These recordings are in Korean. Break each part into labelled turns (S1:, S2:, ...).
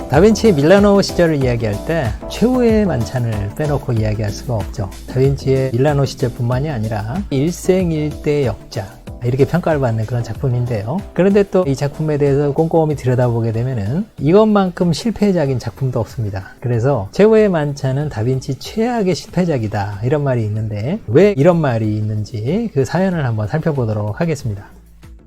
S1: 다빈치의 밀라노 시절을 이야기할 때 최후의 만찬을 빼놓고 이야기할 수가 없죠. 다빈치의 밀라노 시절뿐만이 아니라 일생일대 역작, 이렇게 평가를 받는 그런 작품인데요. 그런데 또 이 작품에 대해서 꼼꼼히 들여다보게 되면은 이것만큼 실패작인 작품도 없습니다. 그래서 최후의 만찬은 다빈치 최악의 실패작이다, 이런 말이 있는데 왜 이런 말이 있는지 그 사연을 한번 살펴보도록 하겠습니다.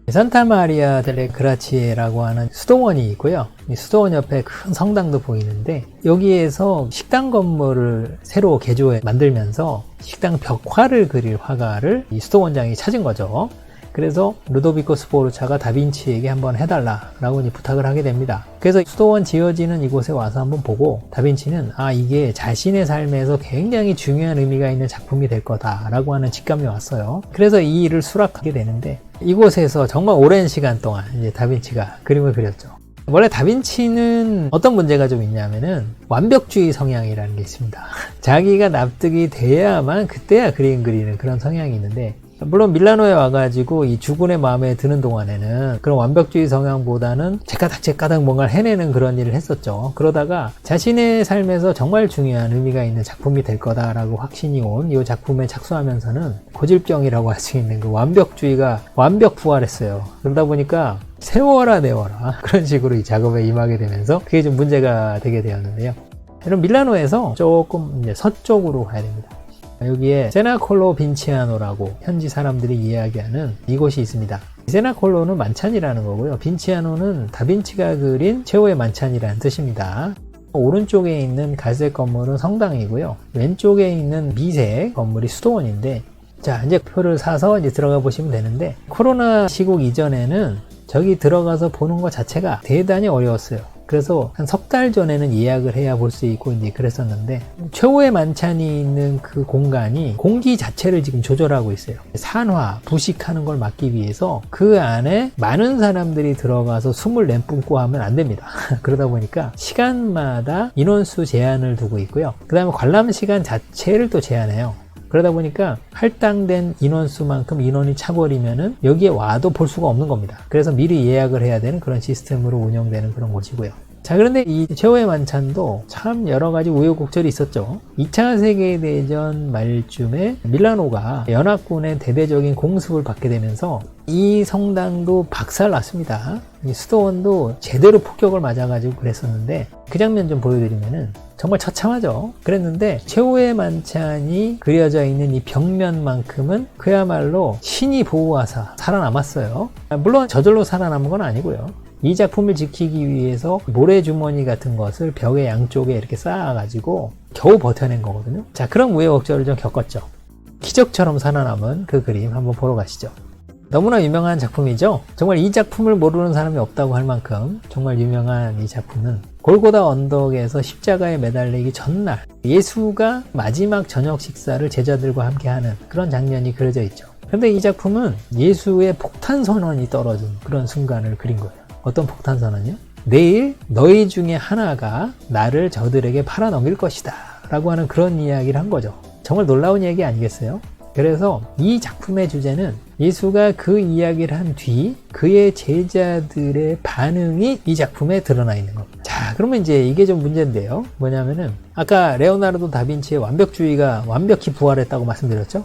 S1: 산타 마리아 델레 그라치에라고 하는 수도원이 있고요. 이 수도원 옆에 큰 성당도 보이는데 여기에서 식당 건물을 새로 개조해 만들면서 식당 벽화를 그릴 화가를 이 수도원장이 찾은 거죠. 그래서 루도비코 스포르차가 다빈치에게 한번 해달라라고 부탁을 하게 됩니다. 그래서 수도원 지어지는 이곳에 와서 한번 보고 다빈치는 이게 자신의 삶에서 굉장히 중요한 의미가 있는 작품이 될 거다라고 하는 직감이 왔어요. 그래서 이 일을 수락하게 되는데 이곳에서 정말 오랜 시간 동안 이제 다빈치가 그림을 그렸죠. 원래 다빈치는 어떤 문제가 좀 있냐면은 완벽주의 성향이라는 게 있습니다. 자기가 납득이 돼야만 그때야 그림 그리는 그런 성향이 있는데, 물론 밀라노에 와가지고 이 주군의 마음에 드는 동안에는 그런 완벽주의 성향보다는 제까닥 뭔가를 해내는 그런 일을 했었죠. 그러다가 자신의 삶에서 정말 중요한 의미가 있는 작품이 될 거다라고 확신이 온 이 작품에 착수하면서는 고질병이라고 할 수 있는 그 완벽주의가 완벽 부활했어요. 그러다 보니까 세워라 내워라 그런 식으로 이 작업에 임하게 되면서 그게 좀 문제가 되게 되었는데요. 이런 밀라노에서 조금 이제 서쪽으로 가야 됩니다. 여기에 세나콜로 빈치아노라고 현지 사람들이 이야기하는 이곳이 있습니다. 세나콜로는 만찬이라는 거고요. 빈치아노는 다빈치가 그린 최후의 만찬이라는 뜻입니다. 오른쪽에 있는 갈색 건물은 성당이고요. 왼쪽에 있는 미색 건물이 수도원인데, 자, 이제 표를 사서 이제 들어가 보시면 되는데, 코로나 시국 이전에는 저기 들어가서 보는 것 자체가 대단히 어려웠어요. 그래서 한 석 달 전에는 예약을 해야 볼 수 있고 이제 그랬었는데, 최후의 만찬이 있는 그 공간이 공기 자체를 지금 조절하고 있어요. 산화, 부식하는 걸 막기 위해서 그 안에 많은 사람들이 들어가서 숨을 내뿜고 하면 안 됩니다. 그러다 보니까 시간마다 인원수 제한을 두고 있고요. 그 다음에 관람 시간 자체를 또 제한해요. 그러다 보니까 할당된 인원수만큼 인원이 차버리면은 여기에 와도 볼 수가 없는 겁니다. 그래서 미리 예약을 해야 되는 그런 시스템으로 운영되는 그런 곳이고요. 자, 그런데 이 최후의 만찬도 참 여러 가지 우여곡절이 있었죠. 2차 세계대전 말쯤에 밀라노가 연합군의 대대적인 공습을 받게 되면서 이 성당도 박살났습니다. 이 수도원도 제대로 폭격을 맞아가지고 그랬었는데, 그 장면 좀 보여드리면은 정말 처참하죠. 그랬는데 최후의 만찬이 그려져 있는 이 벽면만큼은 그야말로 신이 보호하사 살아남았어요. 물론 저절로 살아남은 건 아니고요. 이 작품을 지키기 위해서 모래주머니 같은 것을 벽의 양쪽에 이렇게 쌓아가지고 겨우 버텨낸 거거든요. 자, 그런 우여곡절을 좀 겪었죠. 기적처럼 살아남은 그 그림 한번 보러 가시죠. 너무나 유명한 작품이죠. 정말 이 작품을 모르는 사람이 없다고 할 만큼 정말 유명한 이 작품은 골고다 언덕에서 십자가에 매달리기 전날 예수가 마지막 저녁 식사를 제자들과 함께하는 그런 장면이 그려져 있죠. 그런데 이 작품은 예수의 폭탄 선언이 떨어진 그런 순간을 그린 거예요. 어떤 폭탄 선언이요? 내일 너희 중에 하나가 나를 저들에게 팔아넘길 것이다 라고 하는 그런 이야기를 한 거죠. 정말 놀라운 얘기 아니겠어요? 그래서 이 작품의 주제는 예수가 그 이야기를 한 뒤 그의 제자들의 반응이 이 작품에 드러나 있는 겁니다. 자, 그러면 이제 이게 좀 문제인데요. 뭐냐면은 아까 레오나르도 다빈치의 완벽주의가 완벽히 부활했다고 말씀드렸죠.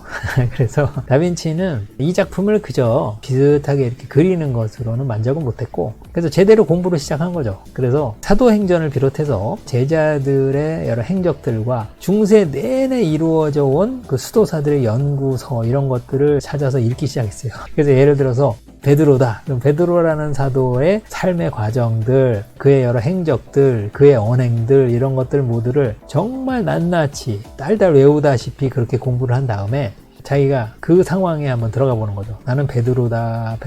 S1: 그래서 다빈치는 이 작품을 그저 비슷하게 이렇게 그리는 것으로는 만족은 못했고, 그래서 제대로 공부를 시작한 거죠. 그래서 사도행전을 비롯해서 제자들의 여러 행적들과 중세 내내 이루어져 온 그 수도사들의 연구서 이런 것들을 찾아서 읽기 시작했어요. 그래서 예를 들어서 베드로다. 그럼 베드로라는 사도의 삶의 과정들, 그의 여러 행적들, 그의 언행들 이런 것들 모두를 정말 낱낱이 딸딸 외우다시피 그렇게 공부를 한 다음에 자기가 그 상황에 한번 들어가 보는 거죠. 나는 베드로다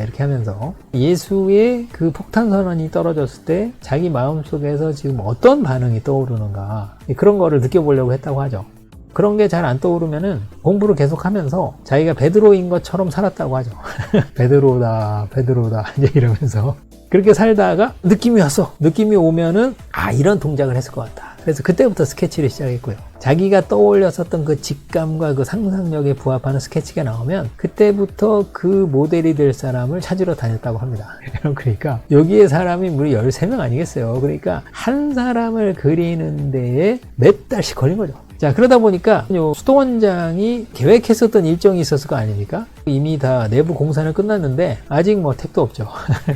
S1: 이렇게 하면서 예수의 그 폭탄 선언이 떨어졌을 때 자기 마음속에서 지금 어떤 반응이 떠오르는가, 그런 거를 느껴보려고 했다고 하죠. 그런 게 잘 안 떠오르면은 공부를 계속하면서 자기가 베드로인 것처럼 살았다고 하죠. 베드로다 이제 이러면서 그렇게 살다가 느낌이 왔어. 느낌이 오면은 이런 동작을 했을 것 같다. 그래서 그때부터 스케치를 시작했고요. 자기가 떠올렸었던 그 직감과 그 상상력에 부합하는 스케치가 나오면 그때부터 그 모델이 될 사람을 찾으러 다녔다고 합니다. 그러니까 여기에 사람이 무려 13명 아니겠어요. 그러니까 한 사람을 그리는 데에 몇 달씩 걸린 거죠. 자, 그러다 보니까 수도원장이 계획했었던 일정이 있었을 거 아닙니까? 이미 다 내부 공사는 끝났는데 아직 뭐 택도 없죠.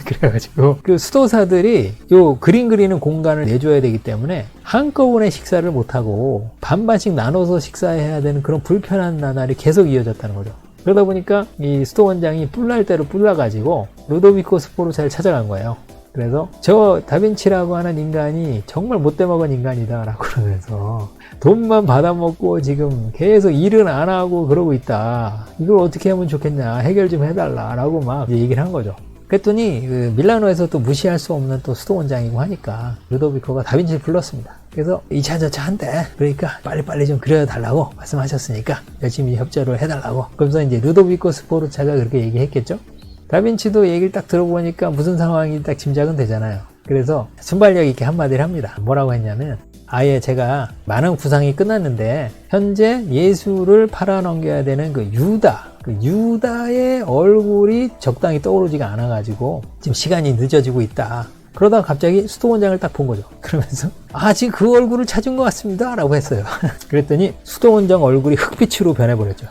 S1: 그래가지고 그 수도사들이 요 그림 그리는 공간을 내줘야 되기 때문에 한꺼번에 식사를 못하고 반반씩 나눠서 식사해야 되는 그런 불편한 나날이 계속 이어졌다는 거죠. 그러다 보니까 이 수도원장이 뿔날 대로 뿔나가지고 루도비코 스포르차를 찾아간 거예요. 그래서 저 다빈치라고 하는 인간이 정말 못돼 먹은 인간이다 라고 그러면서 돈만 받아먹고 지금 계속 일은 안 하고 그러고 있다. 이걸 어떻게 하면 좋겠냐, 해결 좀 해달라 라고 막 얘기를 한 거죠. 그랬더니 그 밀라노에서 또 무시할 수 없는 또 수도원장이고 하니까 루도비코가 다빈치를 불렀습니다. 그래서 이차 저차 한대. 그러니까 빨리빨리 좀 그려달라고 말씀하셨으니까 열심히 협조를 해달라고. 그러면서 이제 루도비코 스포르차가 그렇게 얘기했겠죠. 다빈치도 얘기를 딱 들어보니까 무슨 상황인지 딱 짐작은 되잖아요. 그래서 순발력 있게 한마디를 합니다. 뭐라고 했냐면, 아예 제가 많은 구상이 끝났는데 현재 예수를 팔아넘겨야 되는 그 유다의 얼굴이 적당히 떠오르지가 않아가지고 지금 시간이 늦어지고 있다. 그러다가 갑자기 수도원장을 딱 본 거죠. 그러면서 지금 그 얼굴을 찾은 것 같습니다 라고 했어요. 그랬더니 수도원장 얼굴이 흑빛으로 변해버렸죠.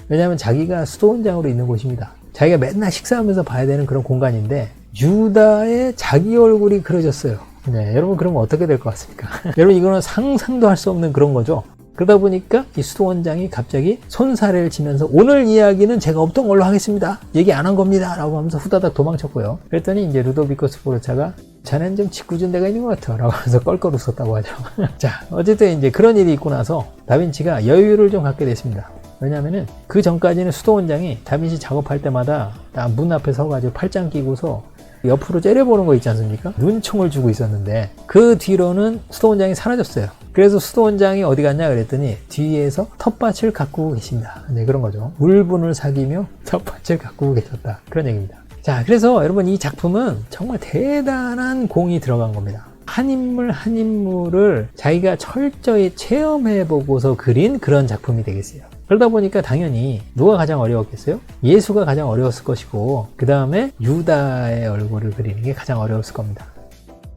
S1: 왜냐하면 자기가 수도원장으로 있는 곳입니다. 자기가 맨날 식사하면서 봐야 되는 그런 공간인데 유다의 자기 얼굴이 그려졌어요. 네, 여러분 그러면 어떻게 될 것 같습니까? 여러분 이거는 상상도 할 수 없는 그런 거죠. 그러다 보니까 이 수도원장이 갑자기 손사래를 치면서 오늘 이야기는 제가 없던 걸로 하겠습니다. 얘기 안 한 겁니다. 라고 하면서 후다닥 도망쳤고요. 그랬더니 이제 루도비코 스포르차가 자넨 좀 짓궂은 데가 있는 것 같아. 라고 하면서 껄껄 웃었다고 하죠. 자, 어쨌든 이제 그런 일이 있고 나서 다빈치가 여유를 좀 갖게 됐습니다. 왜냐면은 그 전까지는 수도원장이 다빈치 작업할 때마다 문 앞에 서가지고 팔짱 끼고서 옆으로 째려보는 거 있지 않습니까? 눈총을 주고 있었는데 그 뒤로는 수도원장이 사라졌어요. 그래서 수도원장이 어디 갔냐 그랬더니 뒤에서 텃밭을 가꾸고 계십니다. 네, 그런 거죠. 물분을 사귀며 텃밭을 가꾸고 계셨다. 그런 얘기입니다. 자, 그래서 여러분 이 작품은 정말 대단한 공이 들어간 겁니다. 한 인물 한 인물을 자기가 철저히 체험해보고서 그린 그런 작품이 되겠어요. 그러다 보니까 당연히 누가 가장 어려웠겠어요? 예수가 가장 어려웠을 것이고 그 다음에 유다의 얼굴을 그리는 게 가장 어려웠을 겁니다.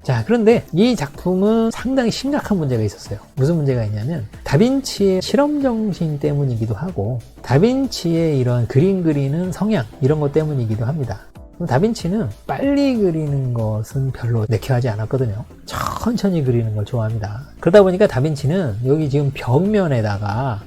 S1: 자, 그런데 이 작품은 상당히 심각한 문제가 있었어요. 무슨 문제가 있냐면 다빈치의 실험정신 때문이기도 하고 다빈치의 이런 그림 그리는 성향 이런 것 때문이기도 합니다. 다빈치는 빨리 그리는 것은 별로 내켜하지 않았거든요. 천천히 그리는 걸 좋아합니다. 그러다 보니까 다빈치는 여기 지금 벽면에다가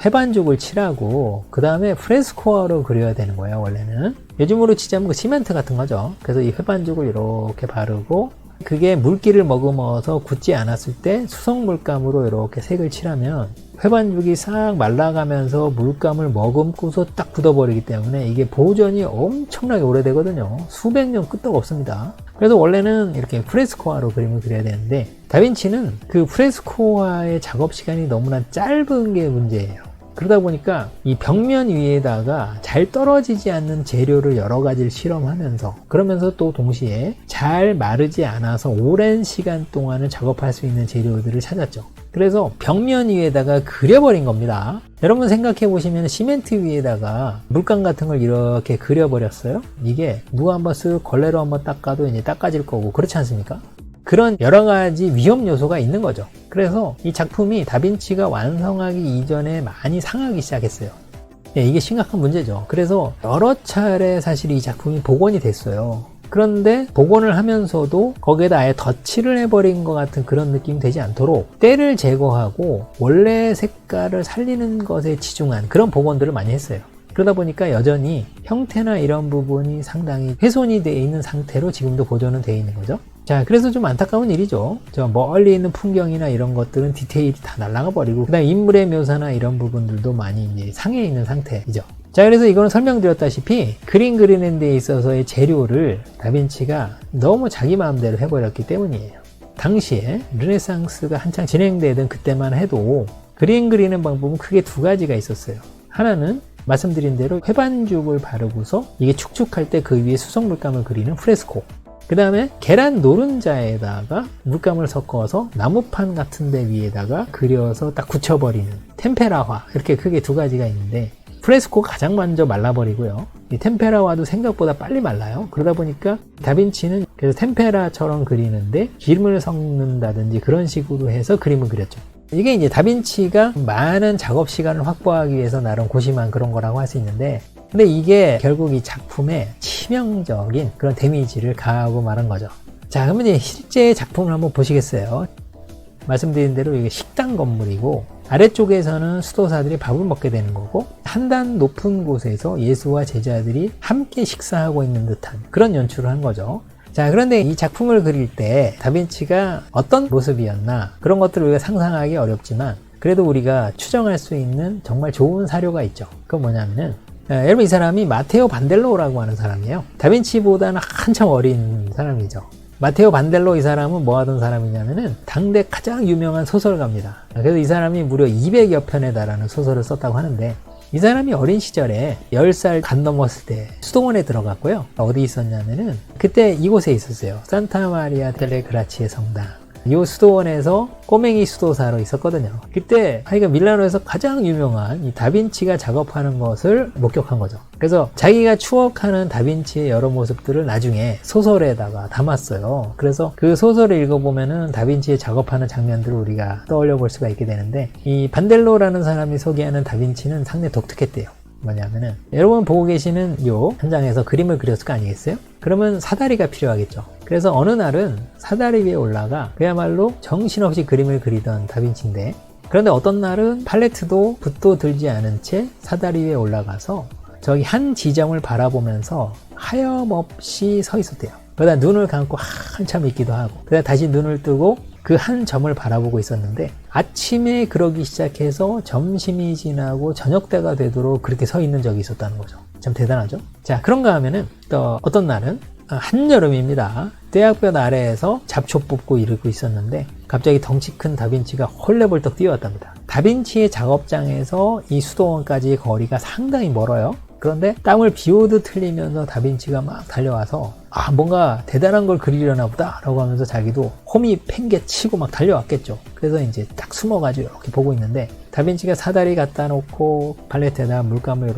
S1: 회반죽을 칠하고 그 다음에 프레스코어로 그려야 되는 거예요. 원래는 요즘으로 치자면 그 시멘트 같은 거죠. 그래서 이 회반죽을 이렇게 바르고 그게 물기를 머금어서 굳지 않았을 때 수성 물감으로 이렇게 색을 칠하면 회반죽이 싹 말라가면서 물감을 머금고서 딱 굳어버리기 때문에 이게 보존이 엄청나게 오래되거든요. 수백 년 끄떡 없습니다. 그래서 원래는 이렇게 프레스코아로 그림을 그려야 되는데 다빈치는 그 프레스코아의 작업 시간이 너무나 짧은 게 문제예요. 그러다 보니까 이 벽면 위에다가 잘 떨어지지 않는 재료를 여러 가지를 실험하면서 그러면서 또 동시에 잘 마르지 않아서 오랜 시간 동안을 작업할 수 있는 재료들을 찾았죠. 그래서 벽면 위에다가 그려버린 겁니다. 여러분 생각해 보시면 시멘트 위에다가 물감 같은 걸 이렇게 그려버렸어요. 이게 누가 한번 쓱 걸레로 한번 닦아도 이제 닦아질 거고 그렇지 않습니까? 그런 여러 가지 위험 요소가 있는 거죠. 그래서 이 작품이 다빈치가 완성하기 이전에 많이 상하기 시작했어요. 이게 심각한 문제죠. 그래서 여러 차례 사실 이 작품이 복원이 됐어요. 그런데 복원을 하면서도 거기에다 아예 덧칠을 해버린 것 같은 그런 느낌이 되지 않도록 때를 제거하고 원래 색깔을 살리는 것에 치중한 그런 복원들을 많이 했어요. 그러다 보니까 여전히 형태나 이런 부분이 상당히 훼손이 되어 있는 상태로 지금도 보존은 되어 있는 거죠. 자, 그래서 좀 안타까운 일이죠. 저 멀리 있는 풍경이나 이런 것들은 디테일이 다 날아가 버리고 그다음 인물의 묘사나 이런 부분들도 많이 이제 상해 있는 상태이죠. 자, 그래서 이거는 설명드렸다시피 그림 그리는 데 있어서의 재료를 다빈치가 너무 자기 마음대로 해버렸기 때문이에요. 당시에 르네상스가 한창 진행되던 그때만 해도 그림 그리는 방법은 크게 두 가지가 있었어요. 하나는 말씀드린 대로 회반죽을 바르고서 이게 축축할 때 그 위에 수성물감을 그리는 프레스코. 그 다음에 계란 노른자에다가 물감을 섞어서 나무판 같은 데 위에다가 그려서 딱 굳혀버리는 템페라화, 이렇게 크게 두 가지가 있는데, 프레스코가 가장 먼저 말라버리고요. 이 템페라화도 생각보다 빨리 말라요. 그러다 보니까 다빈치는 그래서 템페라처럼 그리는데 기름을 섞는다든지 그런 식으로 해서 그림을 그렸죠. 이게 이제 다빈치가 많은 작업 시간을 확보하기 위해서 나름 고심한 그런 거라고 할 수 있는데, 근데 이게 결국 이 작품에 치명적인 그런 데미지를 가하고 말한 거죠. 자, 그러면 이제 실제 작품을 한번 보시겠어요? 말씀드린 대로 이게 식당 건물이고, 아래쪽에서는 수도사들이 밥을 먹게 되는 거고, 한 단 높은 곳에서 예수와 제자들이 함께 식사하고 있는 듯한 그런 연출을 한 거죠. 자, 그런데 이 작품을 그릴 때 다빈치가 어떤 모습이었나, 그런 것들을 우리가 상상하기 어렵지만 그래도 우리가 추정할 수 있는 정말 좋은 사료가 있죠. 그건 뭐냐면은, 여러분, 이 사람이 마테오 반델로라고 하는 사람이에요. 다빈치보다는 한참 어린 사람이죠. 마테오 반델로, 이 사람은 뭐 하던 사람이냐면은 당대 가장 유명한 소설가입니다. 그래서 이 사람이 무려 200여 편에 달하는 소설을 썼다고 하는데, 이 사람이 어린 시절에 10살 간 넘었을 때 수도원에 들어갔고요. 어디 있었냐면은 그때 이곳에 있었어요. 산타 마리아 델레 그라치의 성당. 이 수도원에서 꼬맹이 수도사로 있었거든요. 그때 하여간 밀라노에서 가장 유명한 이 다빈치가 작업하는 것을 목격한 거죠. 그래서 자기가 추억하는 다빈치의 여러 모습들을 나중에 소설에다가 담았어요. 그래서 그 소설을 읽어보면은 다빈치의 작업하는 장면들을 우리가 떠올려 볼 수가 있게 되는데, 이 반델로라는 사람이 소개하는 다빈치는 상당히 독특했대요. 뭐냐면은, 여러분 보고 계시는 요 현장에서 그림을 그렸을 거 아니겠어요? 그러면 사다리가 필요하겠죠. 그래서 어느 날은 사다리 위에 올라가 그야말로 정신없이 그림을 그리던 다빈치인데, 그런데 어떤 날은 팔레트도 붓도 들지 않은 채 사다리 위에 올라가서 저기 한 지점을 바라보면서 하염없이 서 있었대요. 그러다 눈을 감고 한참 있기도 하고, 그러다 다시 눈을 뜨고 그 한 점을 바라보고 있었는데, 아침에 그러기 시작해서 점심이 지나고 저녁 때가 되도록 그렇게 서 있는 적이 있었다는 거죠. 참 대단하죠? 자, 그런가 하면은 또 어떤 날은 한여름입니다. 떼약볕 아래에서 잡초 뽑고 이러고 있었는데 갑자기 덩치 큰 다빈치가 헐레벌떡 뛰어왔답니다. 다빈치의 작업장에서 이 수도원까지의 거리가 상당히 멀어요. 그런데 땀을 비오듯 흘리면서 다빈치가 막 달려와서 뭔가 대단한 걸 그리려나 보다 라고 하면서 자기도 홈이 팽개치고 막 달려왔겠죠. 그래서 이제 딱 숨어가지고 이렇게 보고 있는데, 다빈치가 사다리 갖다 놓고 팔레트에다 물감을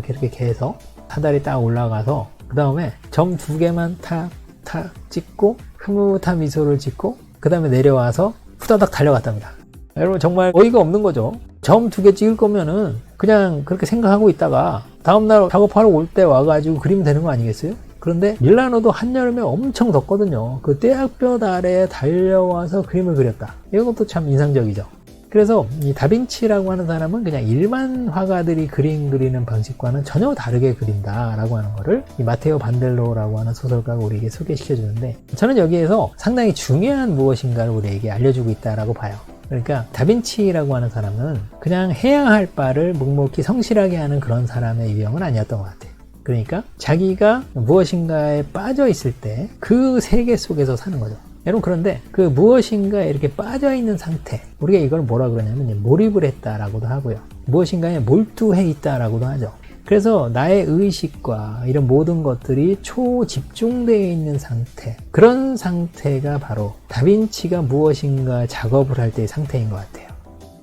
S1: 이렇게 해서 사다리 딱 올라가서 그 다음에 점 2개만 탁탁 찍고 흐뭇한 미소를 짓고 그 다음에 내려와서 후다닥 달려갔답니다. 여러분, 정말 어이가 없는 거죠. 점 2개 찍을 거면은 그냥 그렇게 생각하고 있다가 다음날 작업하러 올 때 와가지고 그리면 되는 거 아니겠어요? 그런데 밀라노도 한여름에 엄청 덥거든요. 그 떼약볕 아래에 달려와서 그림을 그렸다. 이것도 참 인상적이죠. 그래서 이 다빈치라고 하는 사람은 그냥 일반 화가들이 그림 그리는 방식과는 전혀 다르게 그린다라고 하는 거를 이 마테오 반델로라고 하는 소설가가 우리에게 소개시켜 주는데, 저는 여기에서 상당히 중요한 무엇인가를 우리에게 알려주고 있다라고 봐요. 그러니까 다빈치라고 하는 사람은 그냥 해야 할 바를 묵묵히 성실하게 하는 그런 사람의 유형은 아니었던 것 같아요. 그러니까 자기가 무엇인가에 빠져 있을 때 그 세계 속에서 사는 거죠. 여러분, 그런데 그 무엇인가에 이렇게 빠져 있는 상태, 우리가 이걸 뭐라 그러냐면 몰입을 했다라고도 하고요, 무엇인가에 몰두해 있다라고도 하죠. 그래서 나의 의식과 이런 모든 것들이 초집중되어 있는 상태, 그런 상태가 바로 다빈치가 무엇인가 작업을 할 때의 상태인 것 같아요.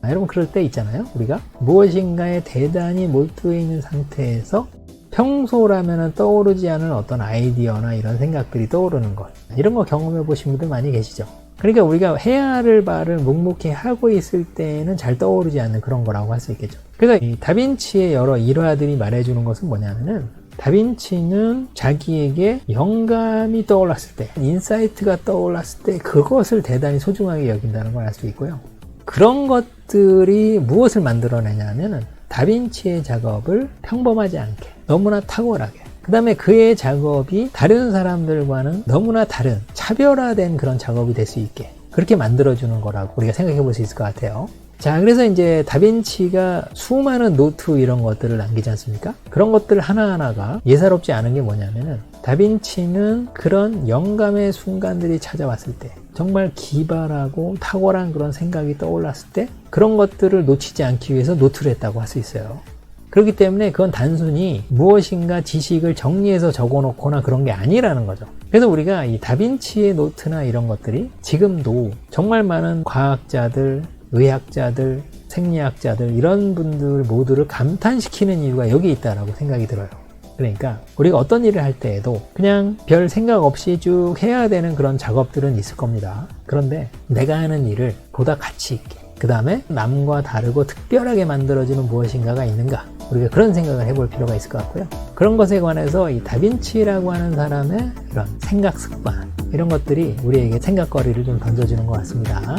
S1: 여러분, 그럴 때 있잖아요. 우리가 무엇인가에 대단히 몰두해 있는 상태에서 평소라면 떠오르지 않은 어떤 아이디어나 이런 생각들이 떠오르는 것, 이런 거 경험해 보신 분들 많이 계시죠. 그러니까 우리가 해야 할 바를 묵묵히 하고 있을 때는 잘 떠오르지 않는 그런 거라고 할 수 있겠죠. 그래서 이 다빈치의 여러 일화들이 말해주는 것은 뭐냐면은, 다빈치는 자기에게 영감이 떠올랐을 때, 인사이트가 떠올랐을 때 그것을 대단히 소중하게 여긴다는 걸 알 수 있고요. 그런 것들이 무엇을 만들어내냐면은 다빈치의 작업을 평범하지 않게, 너무나 탁월하게, 그 다음에 그의 작업이 다른 사람들과는 너무나 다른 차별화된 그런 작업이 될 수 있게 그렇게 만들어주는 거라고 우리가 생각해 볼 수 있을 것 같아요. 자, 그래서 이제 다빈치가 수많은 노트 이런 것들을 남기지 않습니까? 그런 것들 하나하나가 예사롭지 않은 게 뭐냐면은, 다빈치는 그런 영감의 순간들이 찾아왔을 때, 정말 기발하고 탁월한 그런 생각이 떠올랐을 때 그런 것들을 놓치지 않기 위해서 노트를 했다고 할 수 있어요. 그렇기 때문에 그건 단순히 무엇인가 지식을 정리해서 적어놓거나 그런 게 아니라는 거죠. 그래서 우리가 이 다빈치의 노트나 이런 것들이 지금도 정말 많은 과학자들, 의학자들, 생리학자들 이런 분들 모두를 감탄시키는 이유가 여기 있다라고 생각이 들어요. 그러니까 우리가 어떤 일을 할 때에도 그냥 별 생각 없이 쭉 해야 되는 그런 작업들은 있을 겁니다. 그런데 내가 하는 일을 보다 가치 있게, 그 다음에 남과 다르고 특별하게 만들어지는 무엇인가가 있는가, 우리가 그런 생각을 해볼 필요가 있을 것 같고요. 그런 것에 관해서 이 다빈치라고 하는 사람의 이런 생각 습관, 이런 것들이 우리에게 생각거리를 좀 던져주는 것 같습니다.